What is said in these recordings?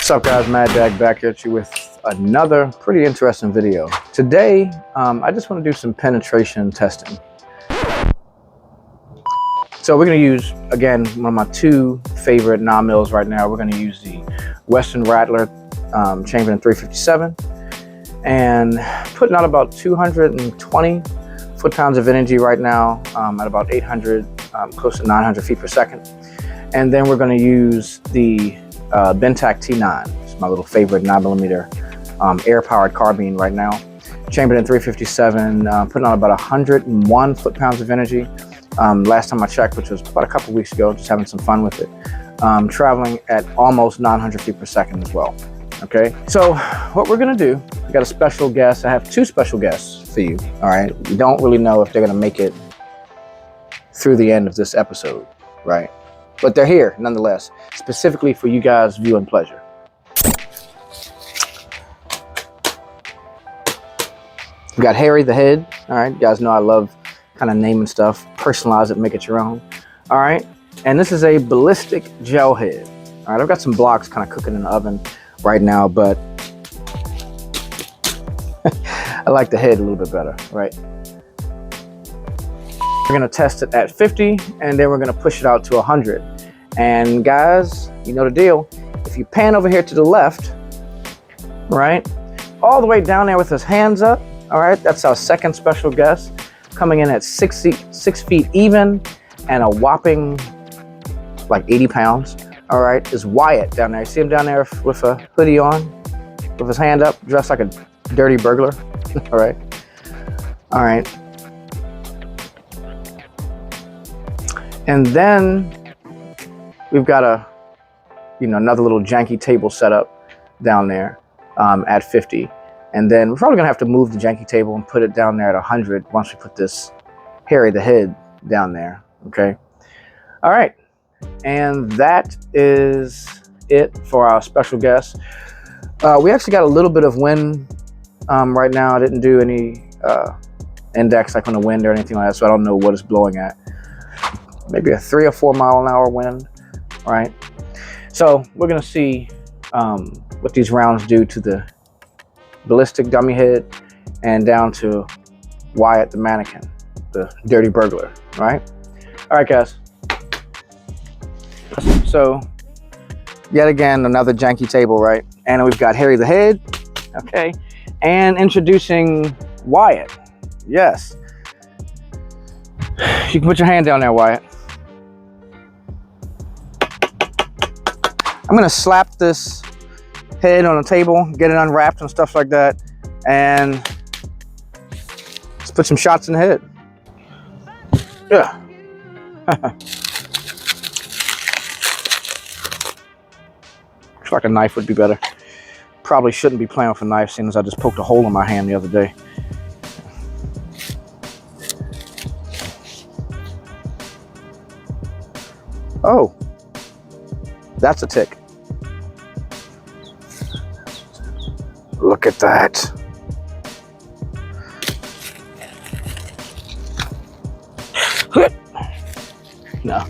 What's up guys, MDAG back at you with another pretty interesting video. Today, I just want to do some penetration testing. So we're going to use, again, one of my two favorite non-mills right now. We're going to use the Western Rattler chambered in 357 and putting out about 220 foot-pounds of energy right now at about 800, close to 900 feet per second. And then we're going to use the Bentac T9. It's my little favorite 9mm air-powered carbine right now. Chambered in 357, putting on about 101 foot-pounds of energy. Last time I checked, which was about a couple weeks ago, just having some fun with it. Traveling at almost 900 feet per second as well. Okay, so what we're gonna do, we got a special guest. I have two special guests for you, all right? We don't really know if they're gonna make it through the end of this episode, right? But they're here nonetheless, specifically for you guys' viewing pleasure. We got Harry the Head, all right? You guys know I love kind of naming stuff, personalize it, make it your own, all right? And this is a ballistic gel head, all right? I've got some blocks kind of cooking in the oven right now, but I like the head a little bit better, right? We're gonna test it at 50, and then we're gonna push it out to 100. And guys, you know the deal. If you pan over here to the left, right, all the way down there with his hands up, all right, that's our second special guest, coming in at 6 feet even and a whopping like 80 pounds, all right, is Wyatt down there. You see him down there with a hoodie on, with his hand up, dressed like a dirty burglar, all right? All right. And then we've got another little janky table set up down there at 50. And then we're probably gonna have to move the janky table and put it down there at 100 once we put this Harry the Head down there, okay? All right, and that is it for our special guest. We actually got a little bit of wind right now. I didn't do any index like on the wind or anything like that, so I don't know what it's blowing at. Maybe a 3 or 4 mile an hour wind, right? So we're gonna see what these rounds do to the ballistic dummy head and down to Wyatt the mannequin, the dirty burglar, right? All right, guys. So yet again, another janky table, right? And we've got Harry the Head, okay? And introducing Wyatt, yes. You can put your hand down there, Wyatt. I'm gonna slap this head on the table, get it unwrapped and stuff like that, and let's put some shots in the head. Yeah. Looks like a knife would be better. Probably shouldn't be playing with a knife, seeing as I just poked a hole in my hand the other day. Oh, that's a tick. Look at that. No,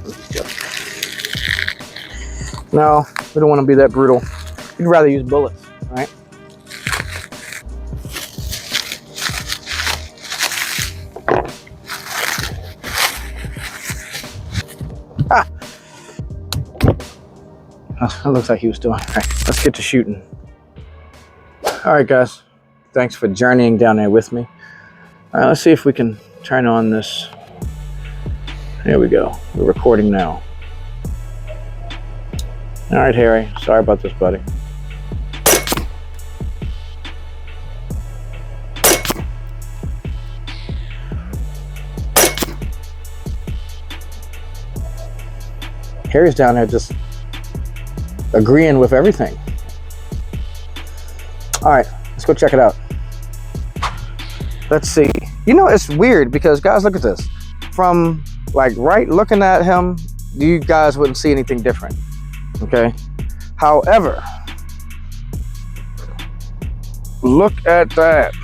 we don't want to be that brutal. We'd rather use bullets, right? Ah! That looks like he was doing. All right, let's get to shooting. All right, guys. Thanks for journeying down there with me. All right, let's see if we can turn on this. There we go. We're recording now. All right, Harry. Sorry about this, buddy. Harry's down there just agreeing with everything. All right, let's go check it out. Let's see. You know, it's weird because, guys, look at this. From, like, right looking at him, you guys wouldn't see anything different, okay? However, look at that.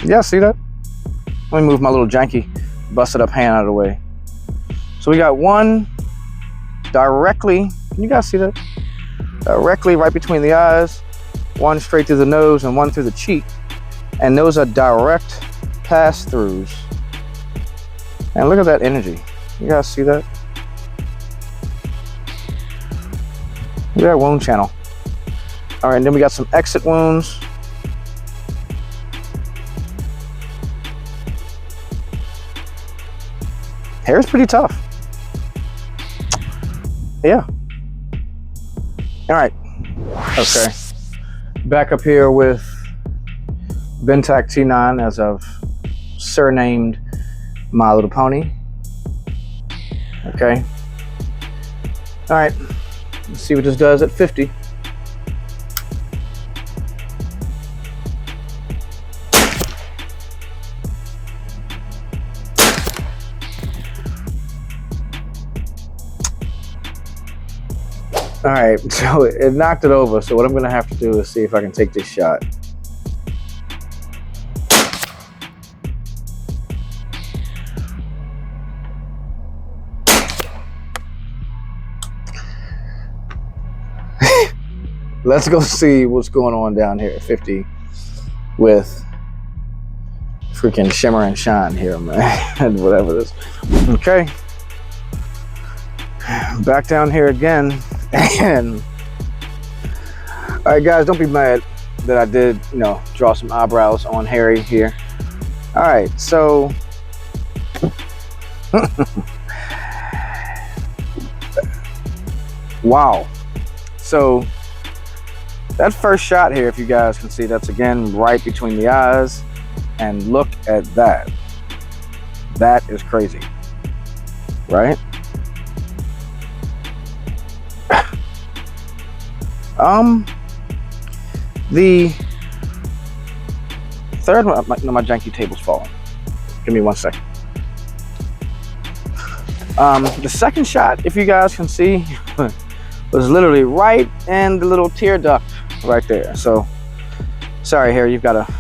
Yeah, see that? Let me move my little janky busted up hand out of the way. So we got 1, directly, can you guys see that? Directly right between the eyes, one straight through the nose and one through the cheek. And those are direct pass-throughs. And look at that energy. You guys see that? Look at that wound channel. All right, and then we got some exit wounds. Hair's pretty tough. Yeah. All right. Okay. Back up here with MDAG T9, as I've surnamed my little pony. Okay. All right. Let's see what this does at 50. All right, so it knocked it over. So what I'm gonna have to do is see if I can take this shot. Let's go see what's going on down here at 50 with freaking shimmer and shine here, man. Whatever this. Okay. Back down here again. And all right, guys, don't be mad that I did, you know, draw some eyebrows on Harry here. All right, so wow. So that first shot here, if you guys can see, that's again right between the eyes, and look at that. That is crazy, right? The third one, my janky table's falling. Give me 1 second. The second shot, if you guys can see, was literally right in the little tear duct right there. So, sorry, Harry, you've got to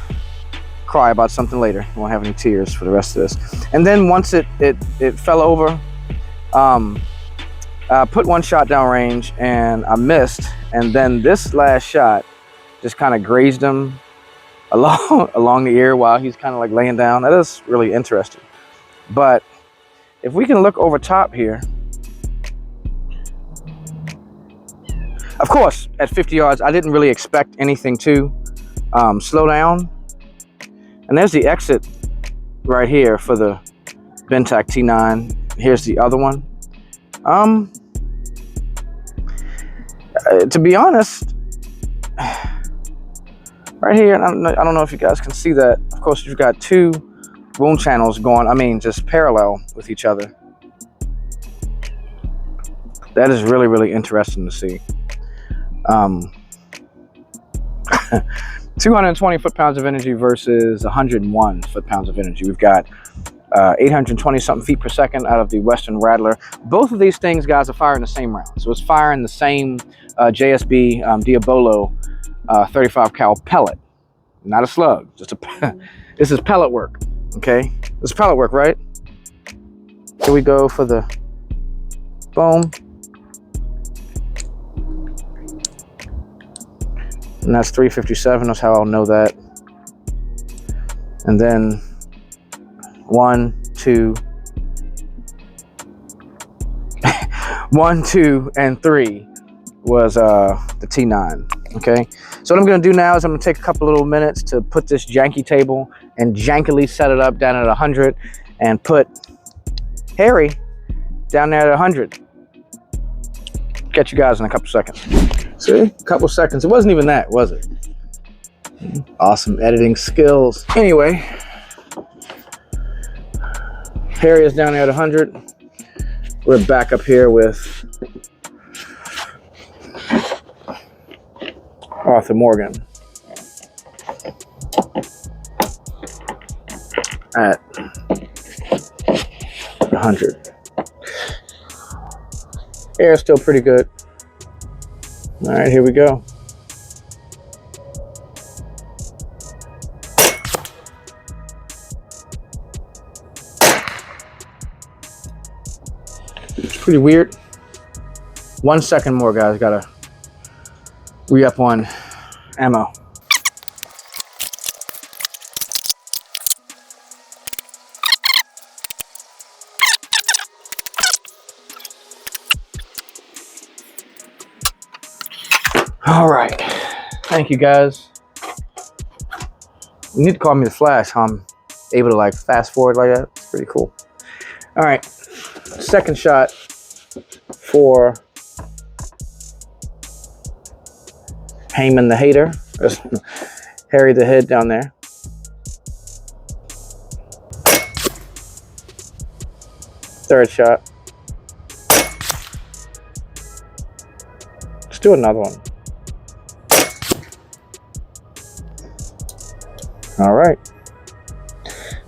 cry about something later. You won't have any tears for the rest of this. And then once it fell over, I put one shot downrange and I missed, and then this last shot just kind of grazed him along the ear while he's kind of like laying down. That is really interesting. But if we can look over top here, of course, at 50 yards, I didn't really expect anything to slow down. And there's the exit right here for the MDAG T9. Here's the other one. To be honest, right here, I don't know if you guys can see that. Of course, you've got two wound channels going, just parallel with each other. That is really, really interesting to see. 220 foot-pounds of energy versus 101 foot-pounds of energy. We've got 820 something feet per second out of the Western Rattler. Both of these things, guys, are firing the same round. So it's firing the same JSB Diabolo 35 cal pellet, not a slug. Just this is pellet work. Okay, this is pellet work, right? Here we go for the boom. And that's 357, that's how I'll know that. And then 1, 2, 1, 2, and 3 was the T9, okay? So what I'm gonna do now is I'm gonna take a couple little minutes to put this janky table and jankily set it up down at 100 and put Harry down there at 100. Catch you guys in a couple seconds. See, a couple seconds. It wasn't even that, was it? Awesome editing skills. Anyway, Harry is down there at 100. We're back up here with Arthur Morgan at 100. Air is still pretty good. All right, here we go. It's pretty weird. 1 second more, guys. Gotta re-up on ammo. All right. Thank you, guys. You need to call me the Flash. I'm able to like fast forward like that. It's pretty cool. All right. Second shot for Heyman the Hater. There's Harry the Head down there. Third shot. Let's do another one. All right.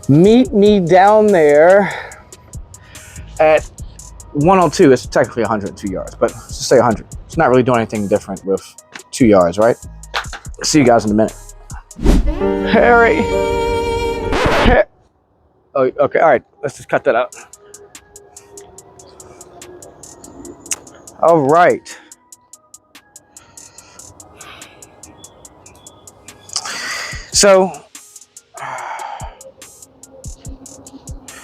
Meet me down there at 102. It's technically 102 yards, but let's just say 100. It's not really doing anything different with 2 yards, right? See you guys in a minute. Harry. Oh, okay. All right. Let's just cut that out. All right. So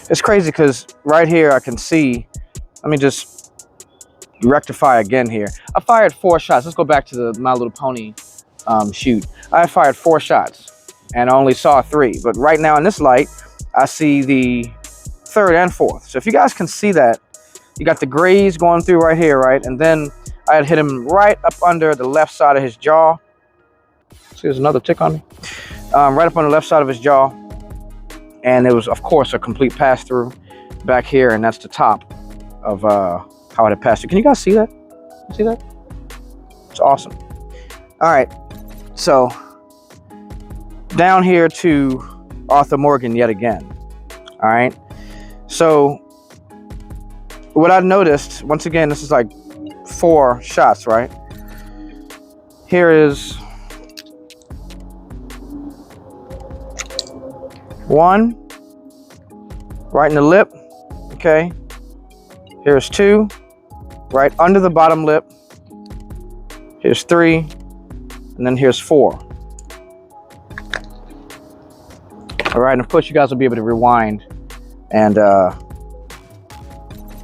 it's crazy because right here I can see, let me just rectify again here. I fired 4 shots. Let's go back to the My Little Pony shoot. I fired 4 shots and I only saw 3. But right now in this light, I see the 3rd and 4th. So if you guys can see that, you got the graze going through right here, right? And then I had hit him right up under the left side of his jaw. See, there's another tick on me. Right up on the left side of his jaw. And it was, of course, a complete pass-through back here, and that's the top of how it had passed through. Can you guys see that? See that? It's awesome. All right, so down here to Arthur Morgan yet again. All right, so what I noticed, once again, this is like 4 shots, right? Here is 1 right in the lip. Okay, here's 2 right under the bottom lip. Here's 3, and then here's 4. All right, and of course you guys will be able to rewind and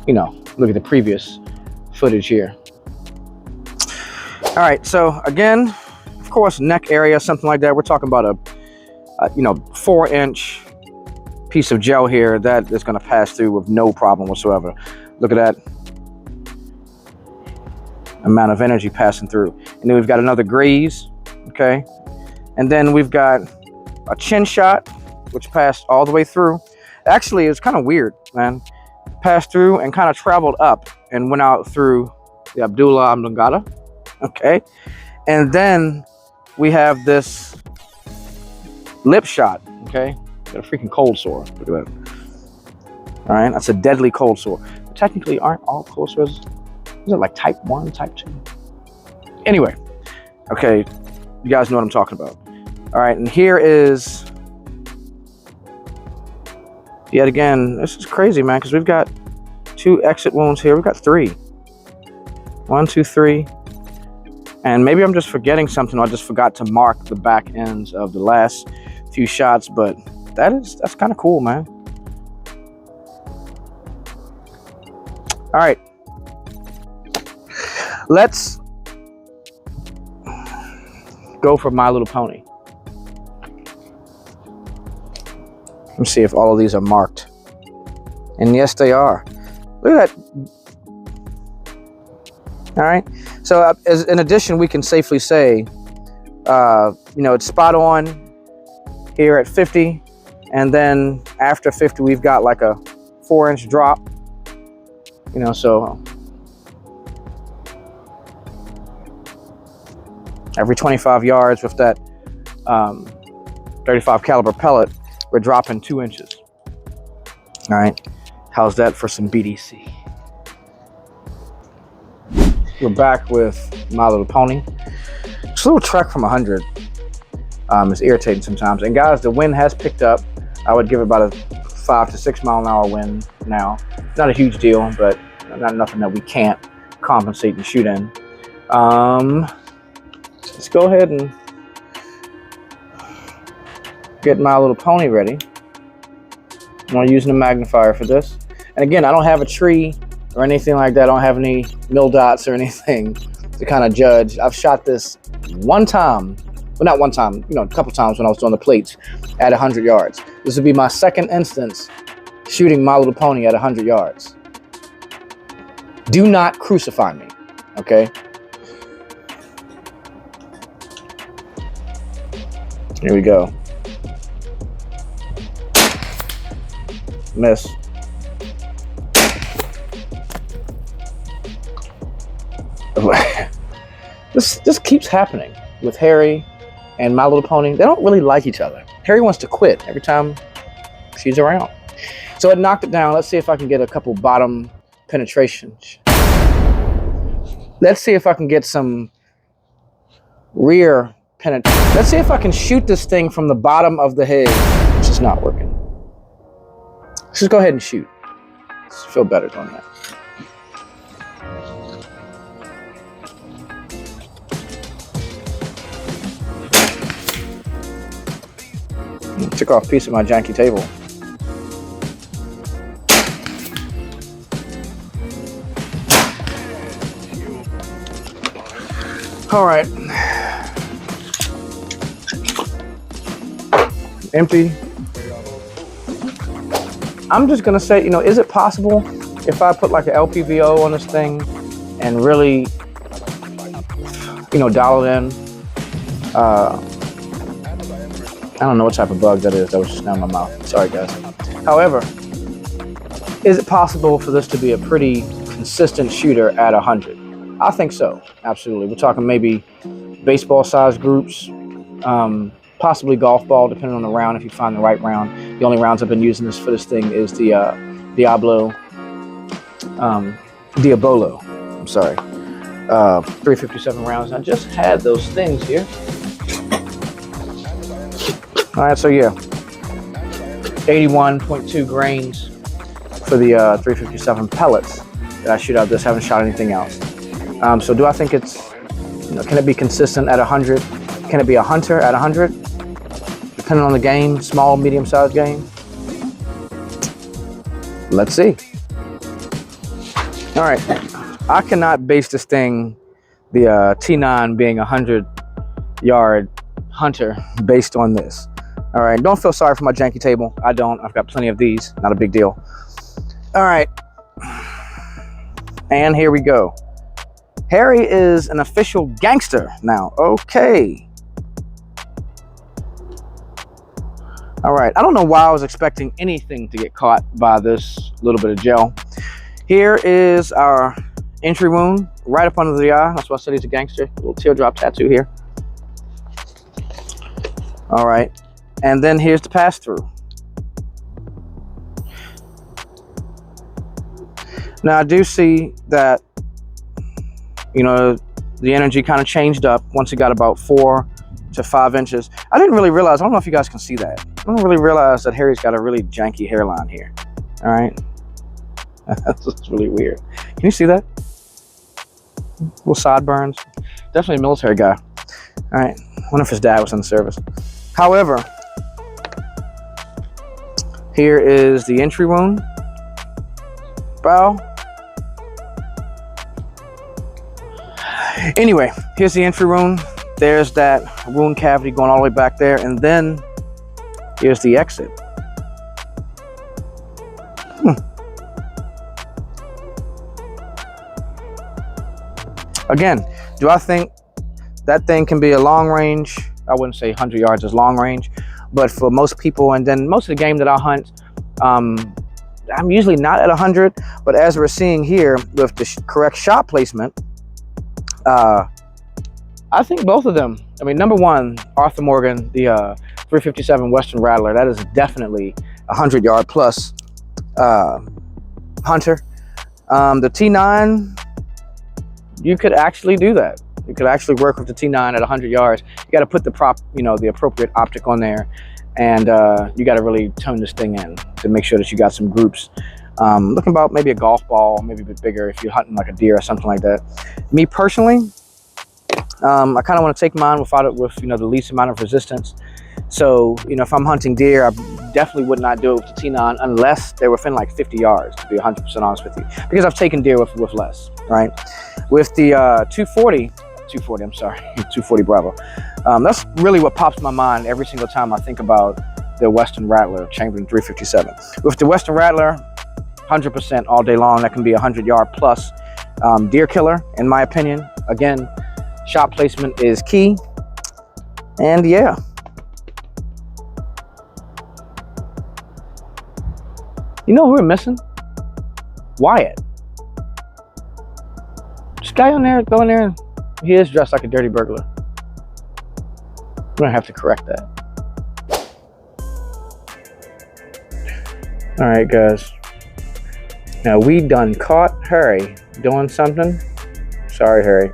you know, look at the previous footage here. All right, so again, of course, neck area, something like that. We're talking about a you know, 4-inch piece of gel here that is going to pass through with no problem whatsoever. Look at that amount of energy passing through. And then we've got another graze, okay? And then we've got a chin shot, which passed all the way through. Actually, it's kind of weird, man. Passed through and kind of traveled up and went out through the Abdullah Oblongata, okay? And then we have this lip shot, okay? Got a freaking cold sore. Look at that. All right, that's a deadly cold sore. But technically, aren't all cold sores? Is it like type 1, type 2? Anyway, okay, you guys know what I'm talking about. All right, and here is yet again. This is crazy, man, because we've got 2 exit wounds here. We've got 3. 1, 2, 3. And maybe I'm just forgetting something. I just forgot to mark the back ends of the last few shots, but that's kind of cool, man. All right, let's go for My Little Pony. Let me see if all of these are marked. And yes, they are. Look at that. All right, so as in addition, we can safely say, you know, it's spot on here at 50, and then after 50, we've got like a 4-inch drop, you know, so every 25 yards with that 35 caliber pellet, we're dropping 2 inches. All right, how's that for some BDC? We're back with My Little Pony. This little trek from 100 is irritating sometimes. And guys, the wind has picked up. I would give it about a 5 to 6 mile an hour wind now. Not a huge deal, but not nothing that we can't compensate and shoot in. Let's go ahead and get My Little Pony ready. I'm using a magnifier for this. And again, I don't have a tree or anything like that. I don't have any mil dots or anything to kind of judge. I've shot this one time, well, not one time, you know, a couple times when I was doing the plates at 100 yards. This would be my second instance shooting My Little Pony at 100 yards. Do not crucify me, okay? Here we go. Miss. This keeps happening with Harry and My Little Pony. They don't really like each other. Harry wants to quit every time she's around. So it knocked it down. Let's see if I can get a couple bottom penetrations. Let's see if I can get some rear penetration. Let's see if I can shoot this thing from the bottom of the head, which is not working. Let's just go ahead and shoot. Let's feel better doing that. Took off a piece of my janky table. All right. Empty. I'm just gonna say, you know, is it possible if I put like an LPVO on this thing and really, you know, dial it in? I don't know what type of bug that is. That was just down my mouth. Sorry, guys. However, is it possible for this to be a pretty consistent shooter at 100? I think so. Absolutely. We're talking maybe baseball-sized groups, possibly golf ball, depending on the round. If you find the right round. The only rounds I've been using for this thing is the Diabolo. I'm sorry. 357 rounds. I just had those things here. All right, so yeah, 81.2 grains for the 357 pellets that I shoot out this. Haven't shot anything else. So do I think it's, you know, can it be consistent at 100? Can it be a hunter at 100? Depending on the game, small, medium-sized game. Let's see. All right, I cannot base this thing, the T9 being a 100-yard hunter based on this. All right, don't feel sorry for my janky table. I don't. I've got plenty of these. Not a big deal. All right. And here we go. Harry is an official gangster now. Okay. All right. I don't know why I was expecting anything to get caught by this little bit of gel. Here is our entry wound right up under the eye. That's why I said he's a gangster. A little teardrop tattoo here. All right. And then here's the pass-through. Now I do see that, you know, the energy kind of changed up once it got about 4 to 5 inches. I didn't really realize, I don't know if you guys can see that. I don't really realize that Harry's got a really janky hairline here. All right. That's really weird. Can you see that? Little sideburns. Definitely a military guy. All right. Wonder if his dad was in the service. However, here is the entry wound. Bow. Anyway, here's the entry wound. There's that wound cavity going all the way back there. And then here's the exit. Again, do I think that thing can be a long range? I wouldn't say 100 yards is long range, but for most people, and then most of the game that I hunt, I'm usually not at 100, but as we're seeing here with the correct shot placement, I think both of them, I mean, number one, Arthur Morgan, the 357 Western Rattler, that is definitely a 100-yard plus hunter. The T9, you could actually do that. You could actually work with the T9 at 100 yards. You got to put the the appropriate optic on there, and you got to really tone this thing in to make sure that you got some groups Looking about maybe a golf ball, maybe a bit bigger if you're hunting like a deer or something like that. Me personally, I kind of want to take mine with the least amount of resistance. So, if I'm hunting deer, I definitely would not do it with the T9 unless they're within like 50 yards, to be 100% honest with you, because I've taken deer with less, right? With the 240, I'm sorry, 240 Bravo. That's really what pops my mind every single time I think about the Western Rattler Chamberlain 357. With the Western Rattler, 100% all day long. That can be a 100-yard plus deer killer, in my opinion. Again, shot placement is key. And yeah. You know who we're missing? Wyatt. This guy on there, go in there, he is dressed like a dirty burglar. We're gonna have to correct that. All right, guys. Now we done caught Harry doing something. Sorry, Harry.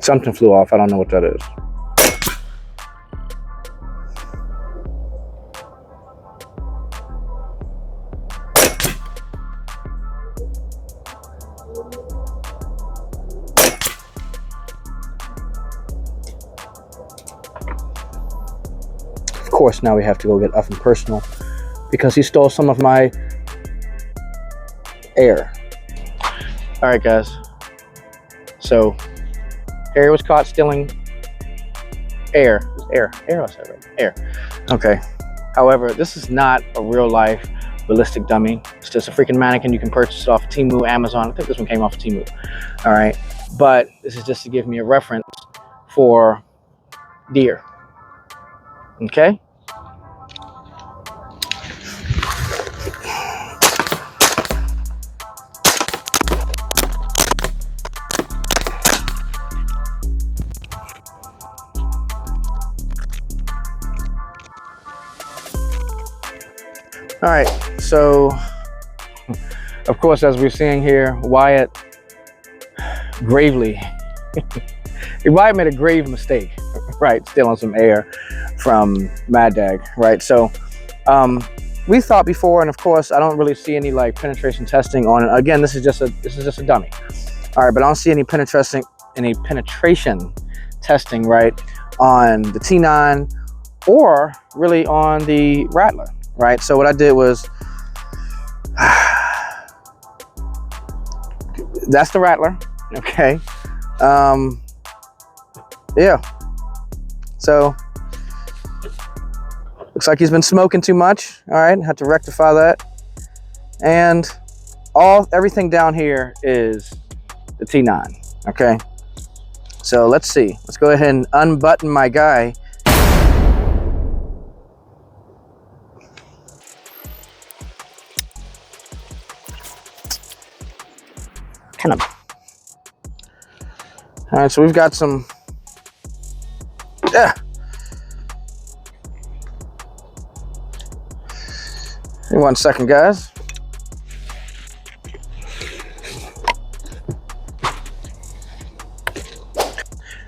Something flew off. I don't know what that is. Of course, now we have to go get up and personal because he stole some of my air. All right, guys. So Harry was caught stealing air. Air. I said right. Air. Okay. However, this is not a real life ballistic dummy. It's just a freaking mannequin. You can purchase it off Temu, Amazon. I think this one came off of Temu. All right. But this is just to give me a reference for deer. Okay. All right, so of course, as we're seeing here, Wyatt Wyatt made a grave mistake, right? Stealing some air from MDAG, right? So we thought before, and of course, I don't really see any like penetration testing on it. Again, this is just a dummy. All right, but I don't see any penetration testing, right, on the T9 or really on the Rattler. Right, so what I did was, that's the Rattler, okay. Yeah, so looks like he's been smoking too much. All right, had to rectify that. And everything down here is the T9, okay. So let's see, let's go ahead and unbutton my guy. Kind of. All right, so we've got some. Yeah. Give me 1 second, guys.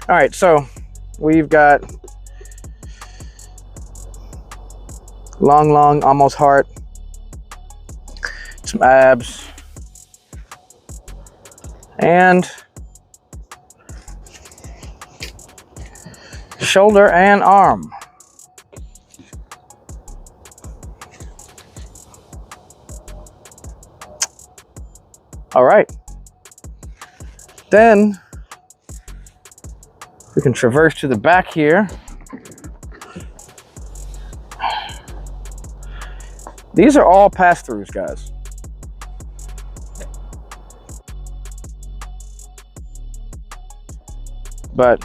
All right, so we've got long, almost heart, some abs. And shoulder and arm. All right. Then we can traverse to the back here. These are all pass-throughs, guys. But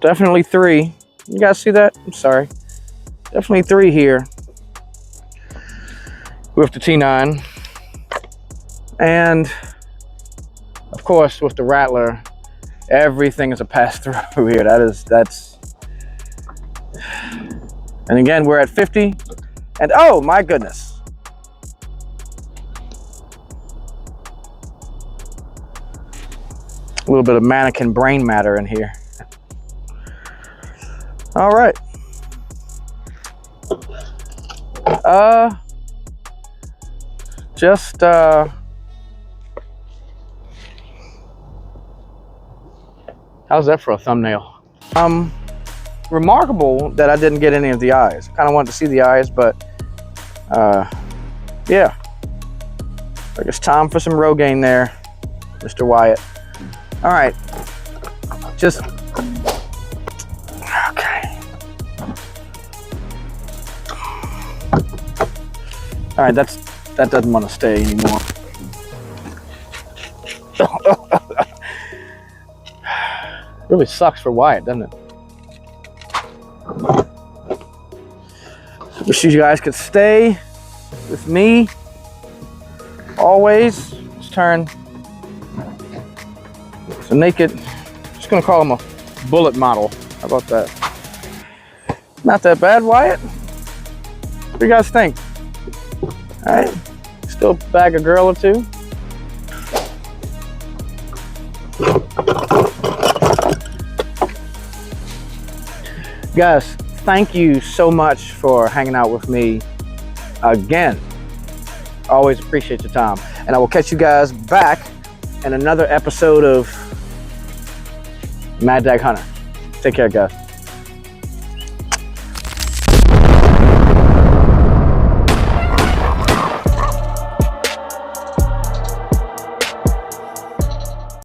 definitely 3. You guys see that? I'm sorry. Definitely 3 here with the T9. And of course with the Rattler, everything is a pass through here. That's And again, we're at 50. And oh my goodness. A little bit of mannequin brain matter in here. All right. How's that for a thumbnail? Remarkable that I didn't get any of the eyes. Kind of wanted to see the eyes, but yeah. I guess time for some Rogaine there, Mr. Wyatt. All right, just okay. All right, that doesn't want to stay anymore. Really sucks for Wyatt, doesn't it? Wish you guys could stay with me always. Let's turn so naked. Just gonna call him a bullet model. How about that? Not that bad, Wyatt. What do you guys think? All right, still bag a girl or two. Guys, thank you so much for hanging out with me again. Always appreciate your time. And I will catch you guys back in another episode of MDAG Hunter. Take care, guys.